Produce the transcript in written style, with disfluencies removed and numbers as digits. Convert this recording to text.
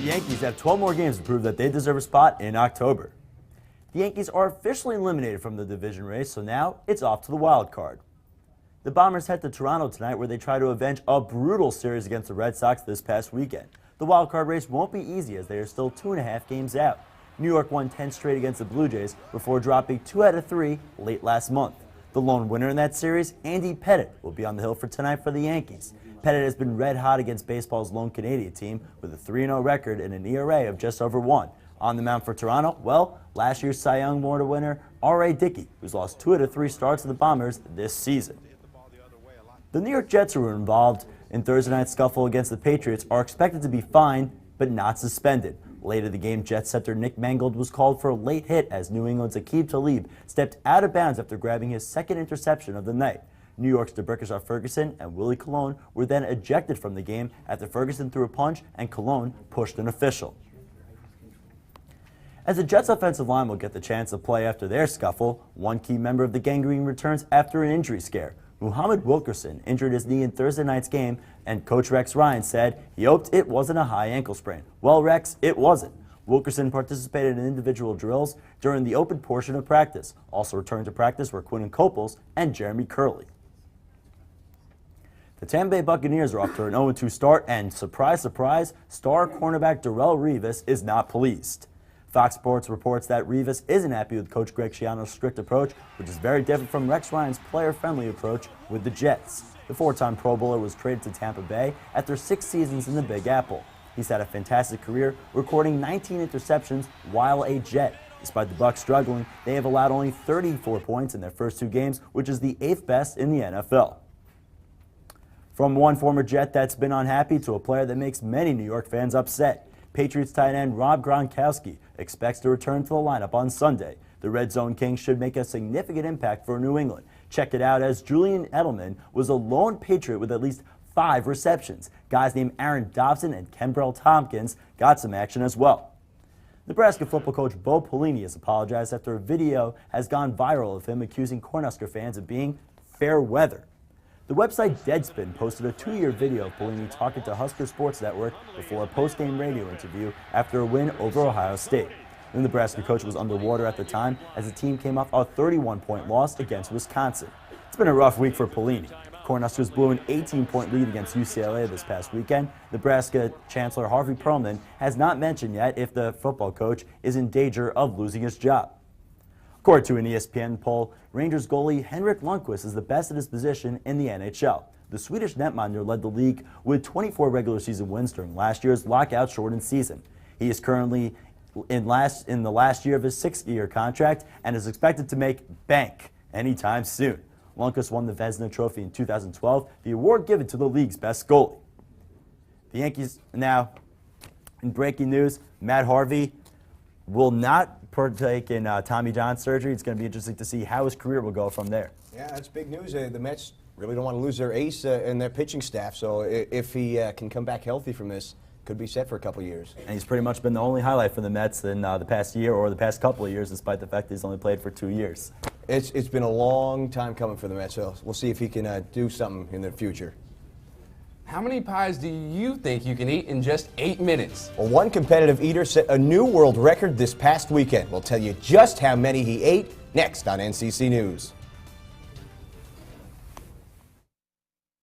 Yankees have 12 more games to prove that they deserve a spot in October. The Yankees are officially eliminated from the division race, so now it's off to the wild card. The Bombers head to Toronto tonight, where they try to avenge a brutal series against the Red Sox this past weekend. The wild card race won't be easy, as they are still 2.5 games out. New York won 10 straight against the Blue Jays before dropping 2 out of 3 late last month. The lone winner in that series, Andy Pettitte, will be on the hill for tonight for the Yankees. Pettitte has been red hot against baseball's lone Canadian team with a 3-0 record and an ERA of just over 1. On the mound for Toronto, well, last year's Cy Young Award winner R.A. Dickey, who's lost 2 out of 3 starts to the Bombers this season. The New York Jets, who were involved in Thursday night's scuffle against the Patriots, are expected to be fined but not suspended. Late in the game, Jets center Nick Mangold was called for a late hit as New England's Aqib Talib stepped out of bounds after grabbing his second interception of the night. New York's DeBrickasaw Ferguson and Willie Colon were then ejected from the game after Ferguson threw a punch and Colon pushed an official. As the Jets' offensive line will get the chance to play after their scuffle, one key member of the Gang Green returns after an injury scare. Muhammad Wilkerson injured his knee in Thursday night's game, and Coach Rex Ryan said he hoped it wasn't a high ankle sprain. Well, Rex, it wasn't. Wilkerson participated in individual drills during the open portion of practice. Also returned to practice were Quinton Coples and Jeremy Curley. The Tampa Bay Buccaneers are off to an 0-2 start, and surprise, surprise, star cornerback Darrelle Revis is not pleased. Fox Sports reports that Revis isn't happy with Coach Greg Schiano's strict approach, which is very different from Rex Ryan's player-friendly approach with the Jets. The 4-time Pro Bowler was traded to Tampa Bay after 6 seasons in the Big Apple. He's had a fantastic career, recording 19 interceptions while a Jet. Despite the Bucs struggling, they have allowed only 34 points in their first 2 games, which is the 8th best in the NFL. From one former Jet that's been unhappy to a player that makes many New York fans upset, Patriots tight end Rob Gronkowski expects to return to the lineup on Sunday. The Red Zone King should make a significant impact for New England. Check it out, as Julian Edelman was a lone Patriot with at least 5 receptions. Guys named Aaron Dobson and Kenbrell Tompkins got some action as well. Nebraska football coach Bo Pelini has apologized after a video has gone viral of him accusing Cornhusker fans of being fair weather. The website Deadspin posted a 2-year video of Pelini talking to Husker Sports Network before a post-game radio interview after a win over Ohio State. The Nebraska coach was underwater at the time as the team came off a 31-point loss against Wisconsin. It's been a rough week for Pelini. Cornhuskers blew an 18-point lead against UCLA this past weekend. Nebraska Chancellor Harvey Perlman has not mentioned yet if the football coach is in danger of losing his job. According to an ESPN poll, Rangers goalie Henrik Lundqvist is the best at his position in the NHL. The Swedish netminder led the league with 24 regular season wins during last year's lockout-shortened season. He is currently in the last year of his 6-year contract and is expected to make bank anytime soon. Lundqvist won the Vezina Trophy in 2012, the award given to the league's best goalie. The Yankees now, in breaking news, Matt Harvey will not partake in Tommy John surgery. It's going to be interesting to see how his career will go from there. Yeah, that's big news. The Mets really don't want to lose their ace and their pitching staff, so if he can come back healthy from this, could be set for a couple years. And he's pretty much been the only highlight for the Mets in the past year or the past couple of years, despite the fact that he's only played for 2 years. It's been a long time coming for the Mets, so we'll see if he can do something in the future. How many pies do you think you can eat in just 8 minutes? Well, one competitive eater set a new world record this past weekend. We'll tell you just how many he ate next on NCC News.